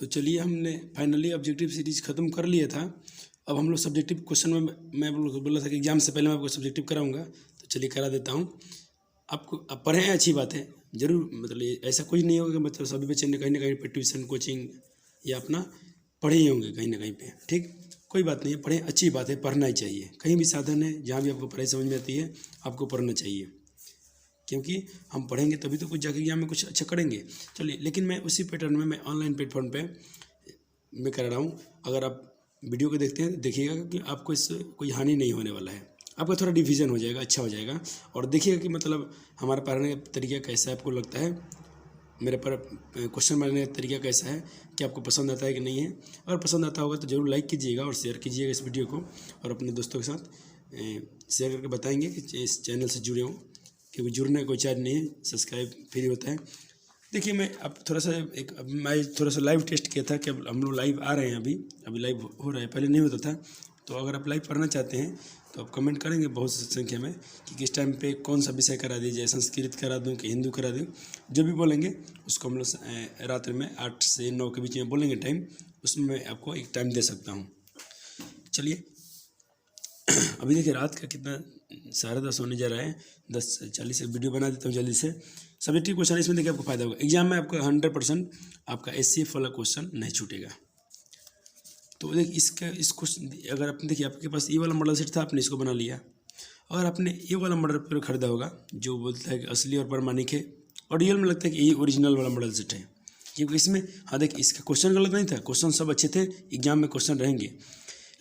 तो चलिए, हमने फाइनली ऑब्जेक्टिव सीरीज ख़त्म कर लिया था। अब हम लोग सब्जेक्टिव क्वेश्चन में, मैं बोला था कि एग्जाम से पहले मैं आपको सब्जेक्टिव कराऊंगा, तो चलिए करा देता हूँ। आपको आप पढ़ें, अच्छी बात है ज़रूर, मतलब ऐसा कुछ नहीं होगा कि मतलब सभी बच्चे ने कहीं ना कहीं पे ट्यूशन कोचिंग या अपना पढ़े ही होंगे कहीं ना कहीं पे। ठीक, कोई बात नहीं है, पढ़ें, अच्छी बात है, पढ़ना ही चाहिए। कहीं भी साधन है, जहाँ भी आपको पढ़ाई समझ में आती है आपको पढ़ना चाहिए, क्योंकि हम पढ़ेंगे तभी तो कुछ जाके एग्जाम में कुछ अच्छा करेंगे। चलिए, लेकिन मैं उसी पैटर्न में मैं ऑनलाइन प्लेटफॉर्म पे मैं कर रहा हूँ। अगर आप वीडियो को देखते हैं तो देखिएगा कि आपको इससे कोई हानि नहीं होने वाला है, आपका थोड़ा डिवीज़न हो जाएगा, अच्छा हो जाएगा। और देखिएगा कि मतलब हमारा पढ़ने का तरीका कैसा है, आपको लगता है मेरे पर क्वेश्चन बनाने का तरीका कैसा है, कि आपको पसंद आता है कि नहीं है। अगर पसंद आता होगा तो ज़रूर लाइक कीजिएगा और शेयर कीजिएगा इस वीडियो को, और अपने दोस्तों के साथ शेयर करके बताएंगे कि इस चैनल से जुड़े हों, क्योंकि जुड़ने का कोई चार्ज नहीं है, सब्सक्राइब फ्री होता है। देखिए, मैं अब थोड़ा सा मैं थोड़ा सा लाइव टेस्ट किया था कि अब हम लोग लाइव आ रहे हैं, अभी लाइव हो रहा है, पहले नहीं होता था। तो अगर आप लाइव पढ़ना चाहते हैं तो आप कमेंट करेंगे बहुत संख्या में कि किस टाइम पे कौन सा विषय करा दीजिए, संस्कृत करा दूं कि हिंदू करा दूं, जो भी बोलेंगे उसको हम लोग रात्रि में 8 से 9 के बीच में बोलेंगे टाइम, उसमें मैं आपको एक टाइम दे सकता हूँ। चलिए, अभी देखिए रात का कितना 10:30 होने जा रहा है, 10:40 वीडियो बना देता हूँ जल्दी से। सब्जेक्टिव क्वेश्चन इसमें देखिए आपको फायदा होगा, एग्जाम में आपका 100% आपका SCF वाला क्वेश्चन नहीं छूटेगा। तो देखिए इस क्वेश्चन, अगर आपने देखिए आपके पास ये वाला मॉडल सेट था, आपने इसको बना लिया। अगर आपने ये वाला मॉडल पेपर खरीदा होगा जो बोलता है कि असली और प्रमाणिक है, और रियल में लगता है कि ये ओरिजिनल वाला मॉडल सेट है, क्योंकि इसमें हाँ देखिए इसका क्वेश्चन गलत नहीं था, क्वेश्चन सब अच्छे थे, एग्जाम में क्वेश्चन रहेंगे,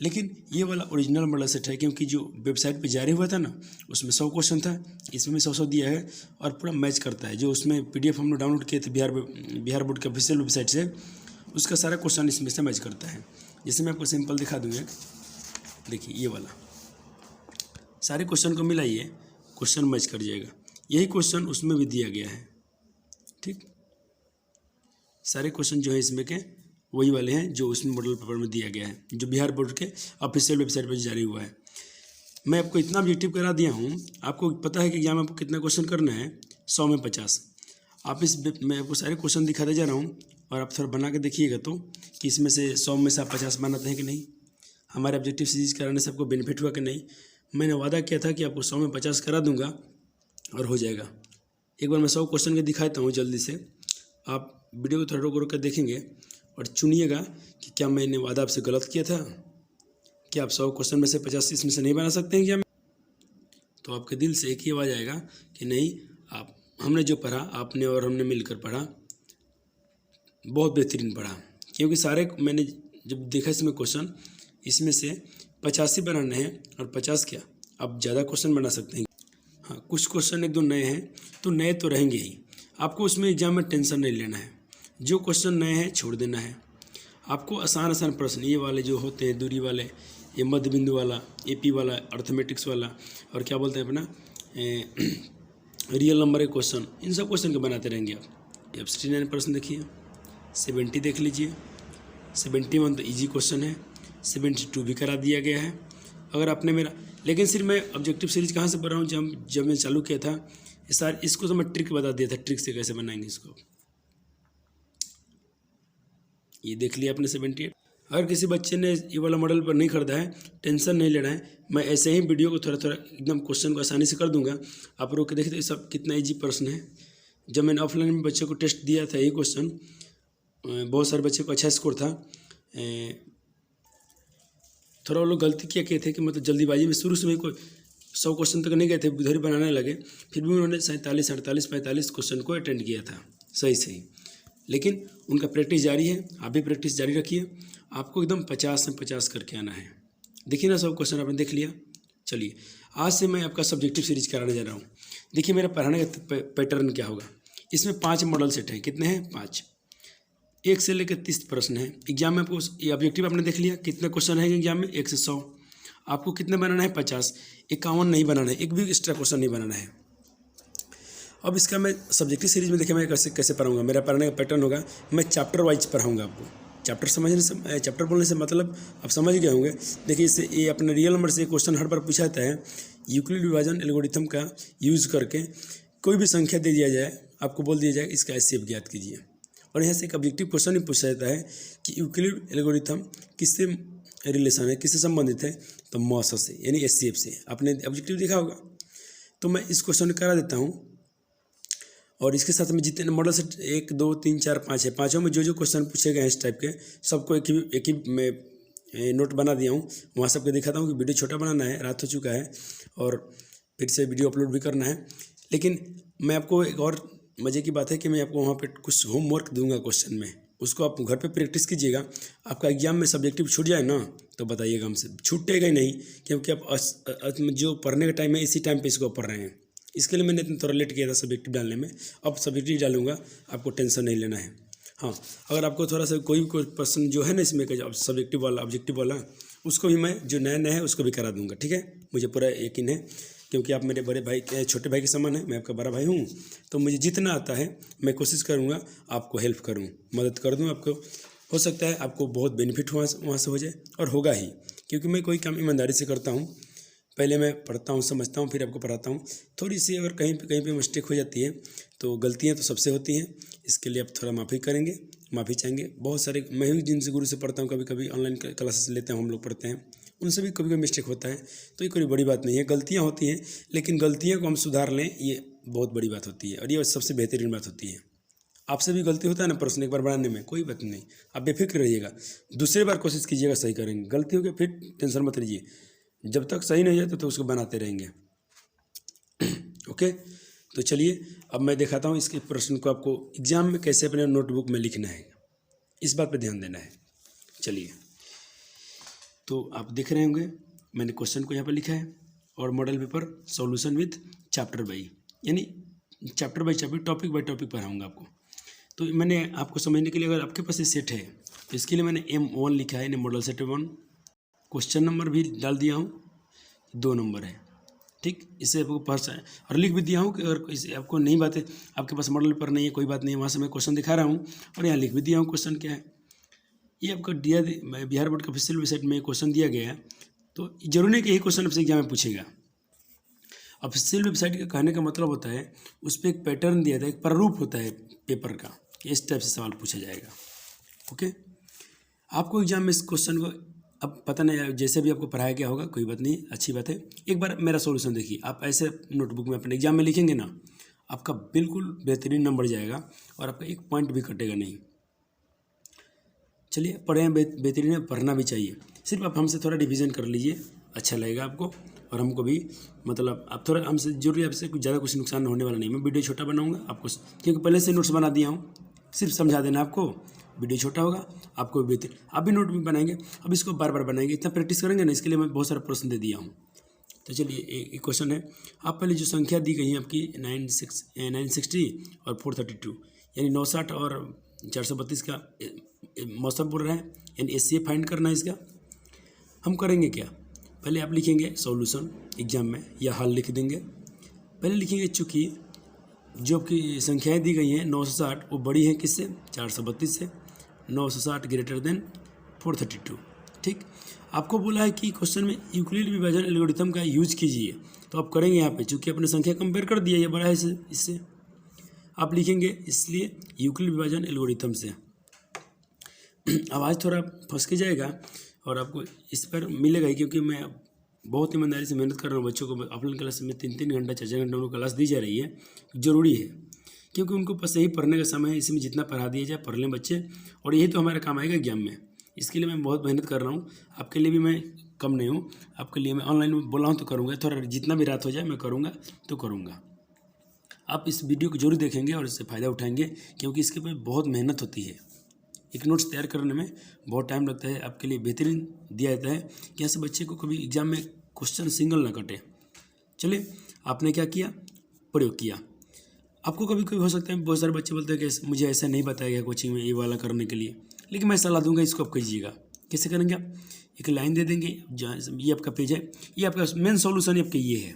लेकिन ये वाला ओरिजिनल मॉडल सेट है, क्योंकि जो वेबसाइट पे जारी हुआ था ना उसमें 100 क्वेश्चन था, इसमें भी 100 दिया है, और पूरा मैच करता है। जो उसमें PDF हम लोग डाउनलोड किए थे बिहार बोर्ड के ऑफिशियल वेबसाइट से, उसका सारा क्वेश्चन इसमें से मैच करता है। जैसे मैं आपको सिंपल दिखा दूँगा, देखिए ये वाला सारे क्वेश्चन को मिलाइए, क्वेश्चन मैच कर जाएगा। यही क्वेश्चन उसमें भी दिया गया है। ठीक, सारे क्वेश्चन जो है इसमें के वही वाले हैं जो उसमें मॉडल पेपर में दिया गया है, जो बिहार बोर्ड के ऑफिशियल वेबसाइट पर जारी हुआ है। मैं आपको इतना ऑब्जेक्टिव करा दिया हूँ, आपको पता है कि एग्जाम में आपको कितना क्वेश्चन करना है, 100 में 50। आप मैं आपको सारे क्वेश्चन दिखाते जा रहा हूँ, और आप थोड़ा बना के देखिएगा तो कि इसमें से 100 में से आप 50 बनाते हैं कि नहीं, हमारे ऑब्जेक्टिव सीरीज कराने से आपको बेनिफिट हुआ कि नहीं। मैंने वादा किया था कि आपको 100 में 50 करा दूंगा, और हो जाएगा। एक बार मैं 100 क्वेश्चन के दिखाता हूँ जल्दी से, आप वीडियो को थोड़ा रोक कर देखेंगे और चुनिएगा कि क्या मैंने वादा आपसे गलत किया था, कि आप 100 क्वेश्चन में से 50 इसमें से नहीं बना सकते हैं क्या। तो आपके दिल से एक ही आवाज़ आएगा कि नहीं, आप हमने जो पढ़ा, आपने और हमने मिलकर पढ़ा, बहुत बेहतरीन पढ़ा। क्योंकि सारे मैंने जब देखा इसमें क्वेश्चन, इसमें से 85 बनाने हैं, और 50 क्या आप ज़्यादा क्वेश्चन बना सकते हैं। हाँ, कुछ क्वेश्चन एक दो नए हैं, तो नए तो रहेंगे ही, आपको उसमें एग्जाम में टेंशन नहीं लेना है। जो क्वेश्चन नए हैं छोड़ देना है। आपको आसान प्रश्न ये वाले जो होते हैं, दूरी वाले, ये मध्य बिंदु वाला, AP वाला, अर्थमेटिक्स वाला, और क्या बोलते हैं अपना रियल नंबर के क्वेश्चन, इन सब क्वेश्चन के बनाते रहेंगे आप। अब 69 प्रश्न देखिए, 70 देख लीजिए, 71 तो ईजी क्वेश्चन है, 72 भी करा दिया गया है। अगर आपने मेरा, लेकिन सिर्फ मैं ऑब्जेक्टिव सीरीज कहाँ से पढ़ रहा हूँ, जब मैं चालू किया था इसको तो मैं ट्रिक बता दिया था, ट्रिक से कैसे बनाएंगे इसको। ये देख लिया आपने 78। अगर किसी बच्चे ने ये वाला मॉडल पर नहीं खरीदा है, टेंशन नहीं लेना है, मैं ऐसे ही वीडियो को थोड़ा थोड़ा एकदम क्वेश्चन को आसानी से कर दूंगा। आप रोक के देखिए तो सब कितना इजी प्रश्न है। जब मैंने ऑफलाइन में बच्चों को टेस्ट दिया था, ये क्वेश्चन बहुत सारे बच्चे को अच्छा स्कोर था। थोड़ा वो लोग गलती किया किए थे कि मतलब जल्दीबाजी में शुरू से ही कोई 100 क्वेश्चन तक नहीं गए थे, उधर ही बनाने लगे, फिर भी उन्होंने 47, 48, 45 क्वेश्चन को अटेंड किया था सही। लेकिन उनका प्रैक्टिस जारी है, आप भी प्रैक्टिस जारी रखिए। आपको एकदम 50 में 50 करके आना है। देखिए ना, सब क्वेश्चन आपने देख लिया। चलिए, आज से मैं आपका सब्जेक्टिव सीरीज कराने जा रहा हूँ। देखिए मेरा पढ़ाने का पैटर्न क्या होगा। इसमें 5 मॉडल सेट है। कितने हैं? 5। 1 से लेकर 30 प्रश्न है। एग्जाम में आपको ये ऑब्जेक्टिव आपने देख लिया, कितने क्वेश्चन है एग्जाम में, 1 से 100। आपको कितने बनाना है? 50। 51 नहीं बनाना है, एक भी एक्स्ट्रा क्वेश्चन नहीं बनाना है। अब इसका मैं सब्जेक्टिव सीरीज में देखिए मैं कैसे पढ़ाऊंगा। मेरा पढ़ाने का पैटर्न होगा, मैं चैप्टर वाइज पढ़ाऊंगा आपको। चैप्टर बोलने से मतलब आप समझ गए होंगे। देखिए इससे ये अपने रियल नंबर से क्वेश्चन हर बार पूछा जाता है। यूक्लिड विभाजन एल्गोरिथम का यूज़ करके कोई भी संख्या दे दिया जाए, आपको बोल दिया जाए इसका SCF ज्ञात कीजिए, और यहाँ से एक ऑब्जेक्टिव क्वेश्चन भी पूछा जाता है कि यूक्लिड एल्गोरिथम किससे रिलेशन है, किससे संबंधित है, तो मॉस से यानी एचसीएफ से। आपने ऑब्जेक्टिव देखा होगा। तो मैं इस क्वेश्चन करा देता हूँ और इसके साथ में जितने मॉडल सेट 1 2 3 4 5 है, पाँचों में जो क्वेश्चन पूछे गए हैं इस टाइप के सबको एक ही मैं नोट बना दिया हूँ। वहाँ सबको दिखाता हूँ कि वीडियो छोटा बनाना है, रात हो चुका है और फिर से वीडियो अपलोड भी करना है। लेकिन मैं आपको एक और मज़े की बात है कि मैं आपको वहाँ पे कुछ होमवर्क दूंगा क्वेश्चन में, उसको आप घर पे प्रैक्टिस कीजिएगा। आपका एग्जाम में सब्जेक्टिव छूट जाए ना तो बताइएगा हमसे, छूटेगा ही नहीं, क्योंकि आप जो पढ़ने का टाइम है इसी टाइम पे इसको पढ़ रहे हैं। इसके लिए मैंने थोड़ा लेट किया था सब्जेक्टिव डालने में, अब सब्जेक्टिव डालूंगा, आपको टेंशन नहीं लेना है। हाँ, अगर आपको थोड़ा सा कोई पर्सन जो है ना इसमें सब्जेक्टिव वाला ऑब्जेक्टिव वाला, उसको भी मैं जो नया है उसको भी करा दूंगा, ठीक है। मुझे पूरा यकीन है, क्योंकि आप मेरे बड़े भाई छोटे भाई के समान है, मैं आपका बड़ा भाई हूँ। तो मुझे जितना आता है मैं कोशिश करूँगा आपको हेल्प करूँ, मदद कर दूँ आपको। हो सकता है आपको बहुत बेनिफिट वहाँ से हो जाए, और होगा ही, क्योंकि मैं कोई काम ईमानदारी से करता हूँ। पहले मैं पढ़ता हूँ, समझता हूँ, फिर आपको पढ़ाता हूँ। थोड़ी सी अगर कहीं पे मिस्टेक हो जाती है तो गलतियाँ तो सबसे होती हैं, इसके लिए आप थोड़ा माफ़ी करेंगे, माफ़ी चाहेंगे। बहुत सारे मैं भी जिनसे गुरु से पढ़ता हूँ, कभी कभी ऑनलाइन क्लासेस लेते हैं, हम लोग पढ़ते हैं, उनसे भी कभी कभी मिस्टेक होता है। तो ये कोई बड़ी बात नहीं है, गलतियाँ होती हैं, लेकिन गलतियों को हम सुधार लें, ये बहुत बड़ी बात होती है और ये सबसे बेहतरीन बात होती है। आपसे भी गलती होता है ना प्रश्न एक बार बनाने में, कोई बात नहीं, आप बेफिक्र रहिएगा, दूसरी बार कोशिश कीजिएगा, सही करेंगे। गलती हो गई फिर टेंशन मत लीजिए, जब तक सही नहीं जाए तो उसको बनाते रहेंगे। ओके, तो चलिए अब मैं दिखाता हूँ इसके प्रश्न को आपको एग्जाम में कैसे अपने नोटबुक में लिखना है, इस बात पे ध्यान देना है। चलिए, तो आप देख रहे होंगे मैंने क्वेश्चन को यहाँ पर लिखा है और model paper solution with chapter by, यानी chapter by chapter, topic by topic पढ़ाऊँगा आपको। तो मैंने आपको समझने के लिए, अगर आपके पास ये सेट है तो इसके लिए मैंने M1 लिखा है, यानी मॉडल सेट 1। क्वेश्चन नंबर भी डाल दिया हूँ, 2 नंबर है, ठीक। इससे आपको पढ़ और लिख भी दिया हूँ कि अगर इसे आपको नहीं बातें, आपके पास मॉडल पेपर नहीं है, कोई बात नहीं है, वहाँ से मैं क्वेश्चन दिखा रहा हूँ और यहाँ लिख भी दिया हूँ क्वेश्चन क्या है। ये आपका बिहार बोर्ड का ऑफिशियल वेबसाइट में क्वेश्चन दिया गया है, तो जरूरी नहीं कि यही क्वेश्चन आपसे एग्जाम में पूछेगा। ऑफिशियल वेबसाइट का कहने का मतलब होता है उस पर एक पैटर्न दिया था, एक प्रारूप होता है पेपर का, इस टाइप से सवाल पूछा जाएगा। ओके, आपको एग्जाम में इस क्वेश्चन को अब पता नहीं, जैसे भी आपको पढ़ाया गया होगा, कोई बात नहीं, अच्छी बात है। एक बार मेरा सॉल्यूशन देखिए, आप ऐसे नोटबुक में अपने एग्जाम में लिखेंगे ना, आपका बिल्कुल बेहतरीन नंबर जाएगा और आपका एक पॉइंट भी कटेगा नहीं। चलिए पढ़ें, बेहतरीन है, पढ़ना भी चाहिए। सिर्फ आप हमसे थोड़ा रिवीजन कर लीजिए, अच्छा लगेगा आपको और हमको भी, मतलब आप थोड़ा हमसे जरूरी, आपसे कुछ ज़्यादा कुछ नुकसान होने वाला नहीं। मैं वीडियो छोटा बनाऊंगा आपको, क्योंकि पहले से नोट्स बना दिया हूँ, सिर्फ समझा देना आपको। वीडियो छोटा होगा, आपको भी बेहतर, आप भी नोट भी बनाएंगे। अब इसको बार बार बनाएंगे, इतना प्रैक्टिस करेंगे ना, इसके लिए मैं बहुत सारा प्रश्न दे दिया हूँ। तो चलिए एक क्वेश्चन है, आप पहले जो संख्या दी गई है आपकी 960 और 432, यानी 960 और 432 का मौसम बोल रहा है, यानी एचसीएफ फाइंड करना है इसका। हम करेंगे क्या, पहले आप लिखेंगे सॉल्यूशन एग्जाम में, या हल लिख देंगे। पहले लिखेंगे चूँकि जो आपकी संख्याएँ दी गई हैं 960, वो बड़ी है किससे, 432 से, 960 ग्रेटर देन 432, ठीक। आपको बोला है कि क्वेश्चन में यूक्लिड विभाजन एल्गोरिथम का यूज कीजिए, तो आप करेंगे यहाँ पे, चूँकि अपने संख्या कंपेयर कर दिया, ये बड़ा है इससे आप लिखेंगे, इसलिए यूक्लिड विभाजन एल्गोरिथम से। आवाज़ थोड़ा फंस के जाएगा और आपको इस पर मिलेगा ही, क्योंकि मैं बहुत ईमानदारी से मेहनत कर रहा हूँ बच्चों को। ऑफलाइन क्लास में 3-3 घंटा 4-4 घंटा उनको क्लास दी जा रही है, ज़रूरी है, क्योंकि उनको बस यही पढ़ने का समय है। इसमें जितना पढ़ा दिया जाए पढ़ लें बच्चे, और यही तो हमारा काम आएगा एग्जाम में। इसके लिए मैं बहुत मेहनत कर रहा हूँ, आपके लिए भी मैं कम नहीं हूँ, आपके लिए मैं ऑनलाइन बोला हूँ तो करूँगा, थोड़ा जितना भी रात हो जाए मैं करूँगा तो करूँगा। आप इस वीडियो को जरूर देखेंगे और इससे फ़ायदा उठाएंगे, क्योंकि इसके पे बहुत मेहनत होती है। एक नोट्स तैयार करने में बहुत टाइम लगता है, आपके लिए बेहतरीन दिया जाता है कि यहाँ से बच्चे को कभी एग्जाम में क्वेश्चन सिंगल ना कटे। चलिए, आपने क्या किया, प्रयोग किया। आपको कभी कभी हो सकता है, बहुत सारे बच्चे बोलते हैं कि मुझे ऐसा नहीं बताया गया कोचिंग में ये वाला करने के लिए, लेकिन मैं सलाह दूंगा, इसको आप कीजिएगा। कैसे करेंगे आप, एक लाइन दे देंगे, ये आपका पेज है, ये आपका मेन सॉल्यूशन आपका ये है,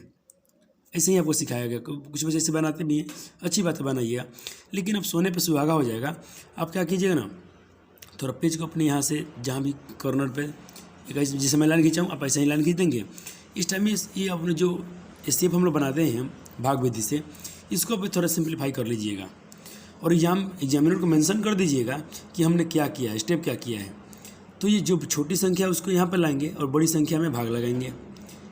ऐसे ही आपको सिखाया गया। कुछ बच्चे ऐसे बनाते भी हैं, अच्छी बात है, बनाइएगा, लेकिन अब सोने पर सुहागा हो जाएगा। आप क्या कीजिएगा ना, थोड़ा पेज को अपने यहाँ से जहाँ भी कॉर्नर पे, जैसे मैं लाइन खींचाऊँ आप ऐसे ही लाइन खींच देंगे। इस टाइम में ये अपने जो स्टेप हम लोग बनाते हैं भाग विधि से, इसको आप थोड़ा सिंप्लीफाई कर लीजिएगा। और एग्जामिनर को मेंशन कर दीजिएगा कि हमने क्या किया है, स्टेप क्या किया है। तो ये जो छोटी संख्या है उसको यहाँ पर लाएंगे और बड़ी संख्या में भाग लगाएंगे।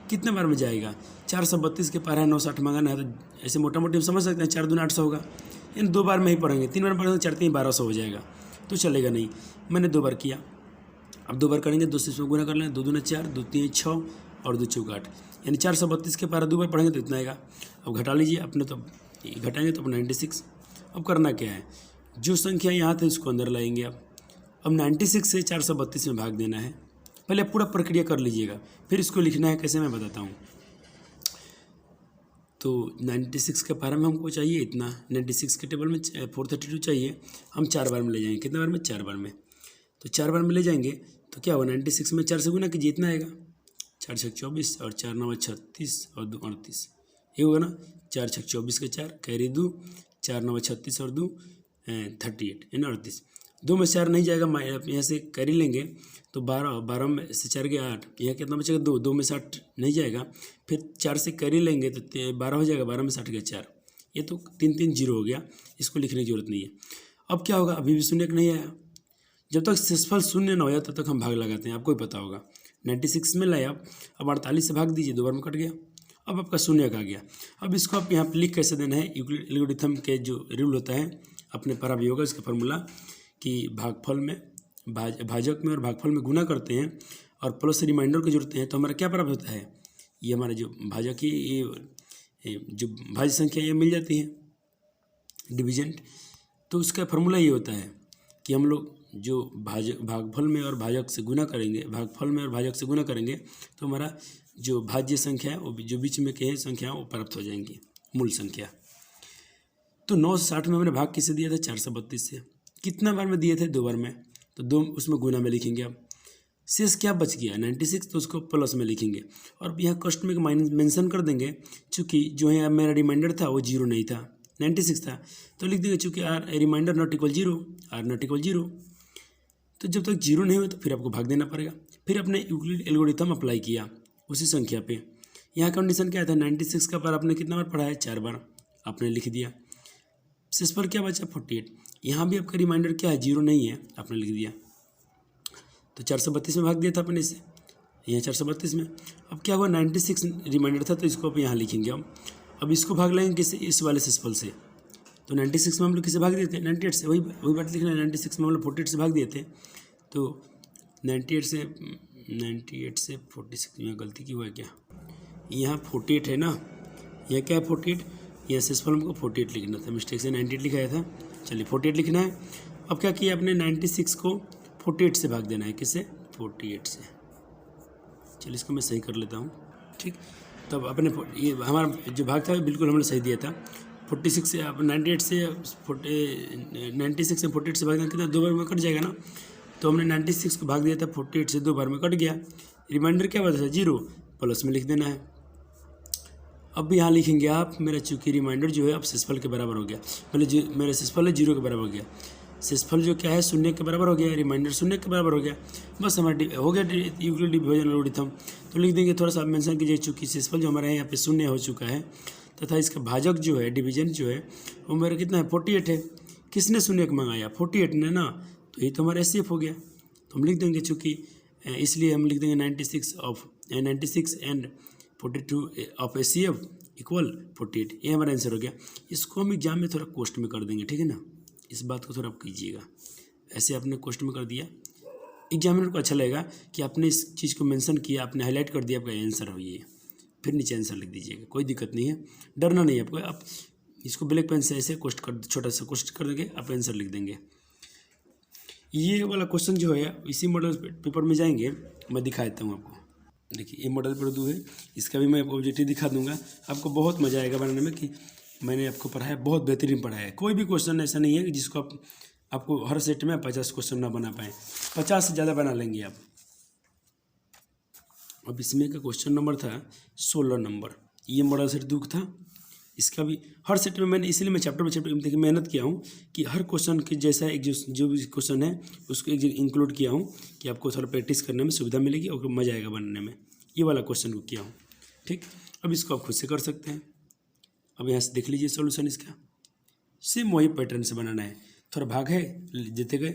कितने बार में जाएगा? 432 के पार है, 960 मंगाना है, तो ऐसे मोटा मोटी हम समझ सकते हैं 4 दूनी 800 होगा। इन 2 बार में ही पढ़ेंगे, 3 बार पढ़ेंगे 4 3 1200 हो जाएगा, तो चलेगा नहीं। मैंने 2 बार किया, अब 2 बार करेंगे, 2 से इसमें गुना कर लेंगे, 2 दूना 4, 2 3 6 और 2 चौका 8, यानी 432 के पार 2 बार पढ़ेंगे तो इतना आएगा। अब घटा लीजिए अपने, तो घटाएंगे तो 96। अब करना क्या है, जो संख्या यहाँ थे उसको अंदर लाएंगे। अब 96 से 432 में भाग देना है। पहले पूरा प्रक्रिया कर लीजिएगा, फिर इसको लिखना है कैसे मैं बताता हूँ। तो 96 के पारा में हमको चाहिए इतना, 96 के टेबल में 432 चाहिए, हम 4 बार में ले जाएंगे। कितने बार में? 4 बार में। तो 4 बार में ले जाएंगे तो क्या होगा, 96 में 4 से गुना कीजिए, इतना आएगा। 4 छक 24 और 4 9 36 और 2 38, ये होगा ना। 4 छक 24 के 4 कैरी 2, 4 9 36 और 2 38 यानी 38। 2 में 4 नहीं जाएगा, यहाँ से कैरी लेंगे तो 12 में से 4 गया 8, यहाँ कितना बचेगा 2, 2 में से 8 नहीं जाएगा, फिर 4 से कैरी लेंगे तो 12 हो जाएगा, 12 में से 8 गया 4, ये तो 3 3 0 हो गया, इसको लिखने की जरूरत नहीं है। अब क्या होगा, अभी भी शून्य नहीं आया। जब तक शेषफल शून्य ना हो जाए तब तक हम भाग लगाते हैं, आपको ही पता होगा। 96 में लाया, अब 48 से भाग दीजिए, 2 बार में कट गया, अब आपका शून्य आ गया। अब इसको आप यहाँ पर लिख कैसे देना है, यूक्लिड एल्गोरिथम के जो रूल होता है अपने परावियोग होगा, इसका फॉर्मूला कि भागफल में भाजक में और भागफल में गुना करते हैं और प्लस रिमाइंडर को जोड़ते हैं तो हमारा क्या प्राप्त होता है, ये हमारा जो भाजक की ये जो भाज्य संख्या ये मिल जाती है डिविजेंट। तो उसका फॉर्मूला ये होता है कि हम लोग जो भागफल में और भाजक से गुना करेंगे, भागफल में और भाजक से गुना करेंगे तो हमारा जो भाज्य संख्या है वो जो बीच में के संख्या वो प्राप्त हो जाएंगी, मूल संख्या। तो 960 में हमने भाग किसे दिया था, 432 से। कितना बार में दिए थे, 2 बार में, तो 2 उसमें गुना में लिखेंगे। अब शेष क्या बच गया 96, तो उसको प्लस में लिखेंगे और यहाँ कष्ट में माइनस मेंशन कर देंगे। चूँकि जो है मेरा रिमाइंडर था वो 0 नहीं था, 96 था, तो लिख देंगे चूँकि R remainder not equal 0, R not equal 0। तो जब तक 0 नहीं हुआ तो फिर आपको भाग देना पड़ेगा। फिर अपने यूक्लिड एल्गोरिथम अप्लाई किया उसी संख्या पे। यहाँ कंडीशन क्या था, 96 का बार आपने कितना बार पढ़ा है, 4 बार आपने लिख दिया। शेषफल क्या बचा, 48। यहाँ भी आपका रिमाइंडर क्या है, 0 नहीं है, आपने लिख दिया। तो 432 में भाग दिया था अपने इसे, यहाँ 432 में। अब क्या हुआ, 96 रिमाइंडर था तो इसको आप यहाँ लिखेंगे। अब इसको भाग लेंगे किसे, इस वाले शेषफल से। तो 96 में हम लोग किसे भाग दिए थे, 98 से। वही बात लिखना है, 96 में हम लोग 48 से भाग दिए थे। तो 98 से 46 में गलती की हुआ है क्या, यहाँ 48 है ना, यहाँ क्या है 48, यहाँ शेषफल हमको 48 लिखना था, मिस्टेक से 98 लिखाया था। चलिए 48 लिखना है। अब क्या किया आपने, 96 को 48 से भाग देना है, किससे, 48 से। चलिए इसको मैं सही कर लेता हूँ, ठीक। तब अपने ये हमारा जो भाग था बिल्कुल हमने सही दिया था। 46 से आप 96 से 96 से 48 से भाग देना कितना, 2 बार में कट जाएगा ना। तो हमने 96 को भाग दिया था 48 से, 2 बार में कट गया। रिमाइंडर क्या बचा था, 0, प्लस में लिख देना है। अब यहाँ लिखेंगे आप, मेरा चूँकि रिमाइंडर जो है अब शेषफल के बराबर हो गया, मतलब मेरा शेषफल है 0 के बराबर हो गया। शेषफल जो क्या है 0 के बराबर हो गया, रिमाइंडर 0 के बराबर हो गया, बस हमारा हो गया यूक्लिड डिवीजन एल्गोरिथम। तो लिख देंगे, थोड़ा सा मेंशन कीजिए, चूँकि शेषफल जो हमारा यहाँ पे 0 हो चुका है तथा इसका भाजक जो है डिवीजन जो है वो मेरा कितना है, 48 है। किसने 0 को मंगाया, 48 ने ना, तो ये तो हमारा एचसीएफ हो गया। तो हम लिख देंगे, चूँकि इसलिए हम लिख देंगे 96 एंड 42 ऑफ एचसीएफ इक्वल 48, ये हमारा आंसर हो गया। इसको हम एग्जाम में थोड़ा कोष्ट में कर देंगे, ठीक है ना, इस बात को थोड़ा आप कीजिएगा। ऐसे आपने कोष्ट में कर दिया, एग्जामिनर को अच्छा लगेगा कि आपने इस चीज़ को मेंशन किया, आपने हाईलाइट कर दिया, आपका आंसर हो ये। फिर नीचे आंसर लिख दीजिएगा, कोई दिक्कत नहीं है, डरना नहीं है आपको। आप इसको ब्लैक पेन से ऐसे कोष्ट कर, छोटा सा कोष्ट कर देंगे, आप आंसर लिख देंगे। ये वाला क्वेश्चन जो है इसी मॉडल पेपर में जाएंगे, मैं दिखा देता हूँ आपको। देखिए ये मॉडल पेपर 2 है, इसका भी मैं ऑब्जेक्टिव दिखा दूंगा, आपको बहुत मज़ा आएगा बनाने में कि मैंने आपको पढ़ाया, बहुत बेहतरीन पढ़ाया है। कोई भी क्वेश्चन ऐसा नहीं है कि जिसको आपको हर सेट में 50 क्वेश्चन ना बना पाएँ, 50 से ज़्यादा बना लेंगे आप। अब इसमें का क्वेश्चन नंबर था 16 नंबर, ये मॉडल सेट 2 था। इसका भी हर सेट में मैंने, इसलिए मैं चैप्टर बाई चैप्टर देखिए मेहनत किया हूँ कि हर क्वेश्चन के जैसा एक जो भी क्वेश्चन है उसको एक जगह इंक्लूड किया हूँ कि आपको थोड़ा प्रैक्टिस करने में सुविधा मिलेगी और मज़ा आएगा बनने में। ये वाला क्वेश्चन को किया हूँ, ठीक। अब इसको आप खुद से कर सकते हैं। अब यहाँ से देख लीजिए सोल्यूशन इसका, सेम वही पैटर्न से बनाना है। थोड़ा भाग है देते गए,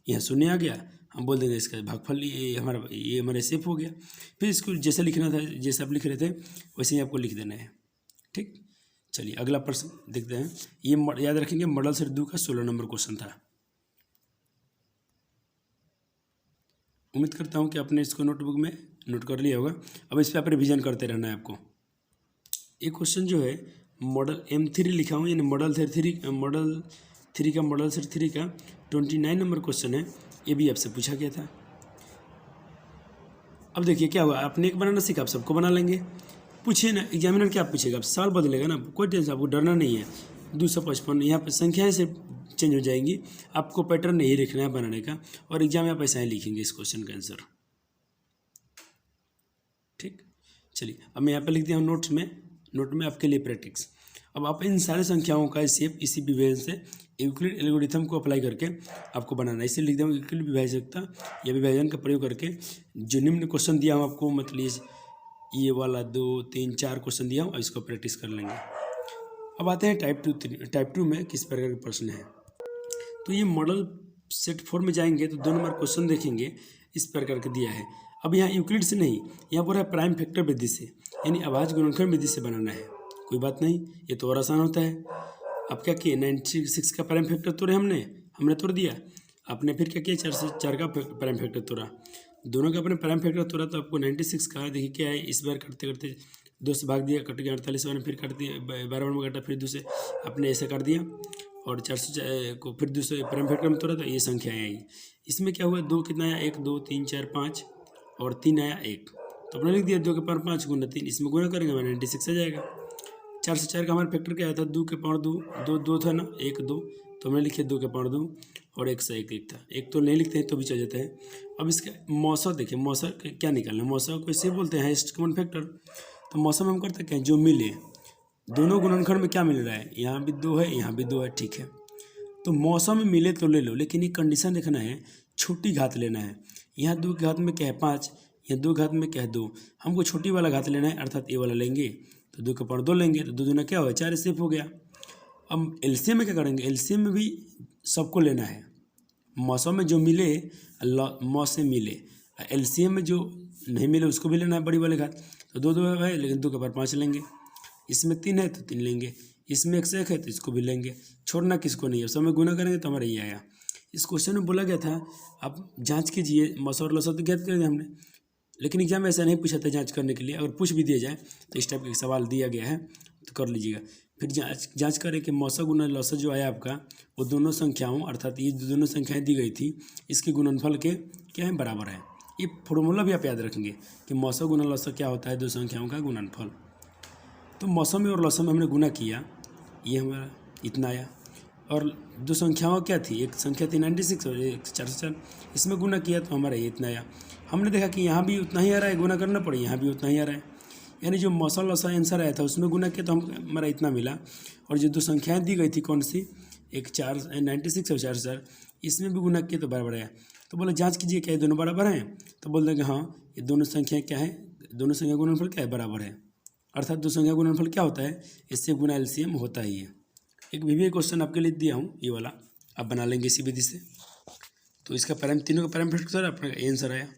यहाँ शून्य आ गया, हम बोल देंगे इसका भागफल ये हमारा सेफ हो गया। फिर इसको जैसे लिखना था, जैसे आप लिख रहे थे वैसे ही आपको लिख देना है। ठीक, चलिए अगला प्रश्न देखते हैं। ये याद रखेंगे, मॉडल सेट 2 का 16 नंबर क्वेश्चन था। उम्मीद करता हूँ कि आपने इसको नोटबुक में नोट कर लिया होगा। अब इस पर आप रिविजन करते रहना है आपको। ये क्वेश्चन जो है मॉडल M3 लिखा हूँ, यानी मॉडल 3 का मॉडल सेट 3 का 29 नंबर क्वेश्चन है। ये भी आपसे पूछा गया था। अब देखिए क्या हुआ, आपने एक बनाना सीखा, आप सबको बना लेंगे। पूछिए ना, एग्जामिनर क्या पूछेगा, आप सवाल बदलेगा ना, कोई टेंशन, आपको डरना नहीं है। 255 यहाँ पर संख्याएं से चेंज हो जाएंगी, आपको पैटर्न नहीं लिखना है बनाने का, और एग्जाम में आप ऐसा ही लिखेंगे इस क्वेश्चन का आंसर। ठीक, चलिए अब मैं यहाँ पर लिख दिया हूँ नोट में आपके लिए प्रैक्टिस। अब आप इन सारे संख्याओं का शेप इसी विभेदन से यूक्लिड एल्गोरिथम को अप्लाई करके आपको बनाना है। इसलिए लिख दिया हूँ यूक्लिड विभाजकता या विभाजन का प्रयोग करके जो निम्न क्वेश्चन दिया हूँ आपको, मतलब ये वाला 2 3 4 क्वेश्चन दिया हूँ, इसको प्रैक्टिस कर लेंगे। अब आते हैं टाइप 2 में किस प्रकार के प्रश्न है। तो ये मॉडल सेट 4 में जाएंगे तो 2 नंबर क्वेश्चन देखेंगे, इस प्रकार के दिया है। अब यहाँ यूक्लिड से नहीं, यहाँ पर है प्राइम फैक्टर विधि से, यानी अभाज्य गुणनखंड विधि से बनाना है। कोई बात नहीं, ये तो और आसान होता है। अब क्या किए, 96 का प्राइम फैक्टर तोड़े हमने तोड़ दिया। आपने फिर क्या किया, 4 से 4 का प्राइम फैक्टर तोड़ा, दोनों का अपने प्राइम फैक्टर तोड़ा, तो आपको 96 का देखिए क्या है, इस बार करते करते 2 से भाग दिया, कट गया 48 बार, फिर काट दिया 12 बार में काटा, फिर 2 से आपने ऐसे कर दिया, और 400 को फिर दूसरे प्राइम फैक्टर में तोड़ा, तो ये संख्या आई। इसमें क्या हुआ, 2 कितना आया, 1 2 3 4 5, और 3 आया 1, तो अपने लिख दिया 2 के पावर 5 गुना 3, इसमें गुना करेंगे हमारा 96 आ जाएगा। 4 से 4 का हमारा फैक्टर क्या आया था, 2 के पावर 2 था ना, 1 2, तो हमने लिखे 2 के पावर 2, और 1 से 1 था, 1 तो नहीं लिखते हैं तो भी चल जाता है। अब इसका मौसा देखिए, मौसा क्या निकालना है, मौसा को इसे बोलते हैं हाईएस्ट कॉमन फैक्टर। तो मौसा में हम करते क्या, जो मिले, दोनों गुणनखंड में क्या मिल रहा है, यहाँ भी 2 है, यहाँ भी 2 है, ठीक है। तो मौसा में मिले तो ले लो, लेकिन ये कंडीशन देखना है, छोटी घात लेना है। यहाँ 2 की घात में क्या है 5, यहाँ 2 घात में क्या है 2, हमको छोटी वाला घात लेना है, अर्थात ये वाला लेंगे, तो 2 का पावर 2 लेंगे, तो 2 दूना क्या हुआ 4, सेफ हो गया। अब एलसीएम में क्या करेंगे, एलसीएम में भी सबको लेना है। मौसम में जो मिले मौ से मिले, एलसीएम में जो नहीं मिले उसको भी लेना है, बड़ी वाले घात, तो 2 2 है, लेकिन 2 के पावर 5 लेंगे। इसमें 3 है तो 3 लेंगे, इसमें 1 से 1 है तो इसको भी लेंगे, छोड़ना किसको नहीं है। सब में गुना करेंगे तो हमारा ये आया। इस क्वेश्चन में बोला गया था आप जांच कीजिए, मौसा और लौसा तो ज्ञात कर दिया हमने, लेकिन एग्जाम में ऐसा नहीं पूछा था जांच करने के लिए। अगर पूछ भी दिया जाए तो इस टाइप का सवाल दिया गया है तो कर लीजिएगा। फिर जांच करें कि मौसा गुना लौसा जो आया आपका, वो दोनों संख्याओं, अर्थात ये दोनों संख्याएं दी गई थी, इसके गुणनफल के क्या है, बराबर है। ये फॉर्मूला भी आप याद रखेंगे कि मौसा गुना लौसा क्या होता है, दो संख्याओं का गुणनफल। तो मौसम में और लौसम में हमने गुना किया, ये हमारा इतना आया, और 2 संख्याओं क्या थी, एक संख्या थी 96 और एक 404, इसमें गुना किया तो हमारा ये इतना आया। हमने देखा कि यहाँ भी उतना ही आ रहा है, गुना करना पड़े, यहाँ भी उतना ही आ रहा है, यानी जो मौसा लौसा आंसर आया था उसमें गुना किया तो हमारा इतना मिला। और जो 2 संख्याएँ दी गई थी कौन सी, एक 96 और 404, इसमें भी गुना किया तो बराबर आया। तो बोले जाँच कीजिए क्या ये दोनों बराबर हैं, तो बोल देंगे हाँ ये दोनों संख्याएँ क्या है, दोनों संख्या गुणनफल क्या है, बराबर है। अर्थात 2 संख्या गुणनफल क्या होता है, इससे गुना एलसीएम होता ही है। एक भी क्वेश्चन आपके लिए दिया हूँ, ये वाला आप बना लेंगे इसी विधि से। तो इसका तीनों का पैरामीटर सर अपना आंसर आया।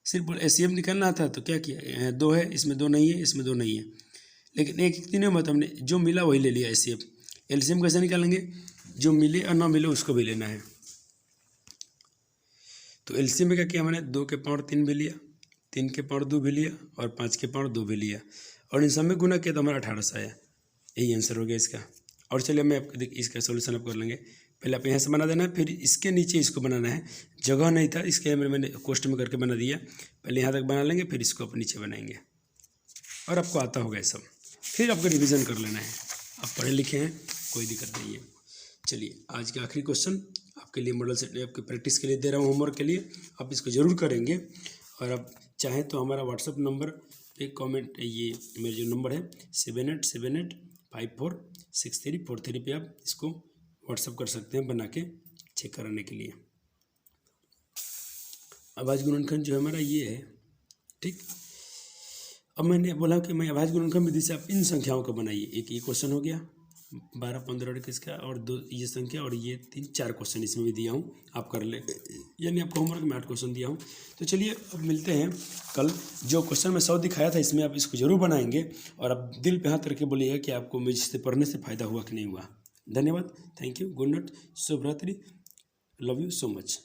सिर्फ एलसीएम निकालना था तो क्या किया, 2 है, इसमें 2 नहीं है, इसमें 2 नहीं है, लेकिन एक तीनों में तो हमने जो मिला वही ले लिया एलसीएम। एलसीएम कैसे निकालेंगे, जो मिले और ना मिले उसको भी लेना है। तो एलसीएम में क्या किया मैंने, 2 के पावर 3 भी लिया, 3 के पावर 2 भी लिया, और 5 के पावर 2 भी लिया, और इन सब में गुना किया तो हमारा 1800 आया। यही आंसर हो गया इसका। और चलिए मैं आपको इसका सोल्यूशन आप कर लेंगे। पहले आप यहाँ से बना देना है, फिर इसके नीचे इसको बनाना है। जगह नहीं था इसके मैंने क्वेश्चन में करके बना दिया। पहले यहाँ तक बना लेंगे, फिर इसको आप नीचे बनाएंगे, और आपको आता होगा ये सब। फिर आपको रिवीजन कर लेना है, आप पढ़े लिखे हैं, कोई दिक्कत नहीं है। चलिए आज का आखिरी क्वेश्चन आपके लिए मॉडल सेट आपके प्रैक्टिस के लिए दे रहा हूँ, होमवर्क के लिए। आप इसको ज़रूर करेंगे, और आप चाहें तो हमारा व्हाट्सअप नंबर पे कमेंट, ये मेरा जो नंबर है 7878546343 पे आप इसको व्हाट्सअप कर सकते हैं बना के चेक कराने के लिए। अभाज्य गुणनखंड जो हमारा ये है, ठीक। अब मैंने बोला कि मैं अभाज्य गुणनखंड विधि से आप इन संख्याओं को बनाइए। एक ये क्वेश्चन हो गया, 12, 15 और 21 का, और 2 ये संख्या, और ये 3, 4 क्वेश्चन इसमें भी दिया हूँ, आप कर ले। यानी आपको होमवर्क में 8 क्वेश्चन दिया हूँ। तो चलिए अब मिलते हैं कल। जो क्वेश्चन मैं 100 दिखाया था इसमें आप इसको जरूर बनाएंगे, और आप दिल पे हाथ रख के बोलिएगा कि आपको मुझसे पढ़ने से फ़ायदा हुआ कि नहीं हुआ। धन्यवाद, थैंक यू, गुड नाइट, शुभ रात्रि, लव यू सो मच।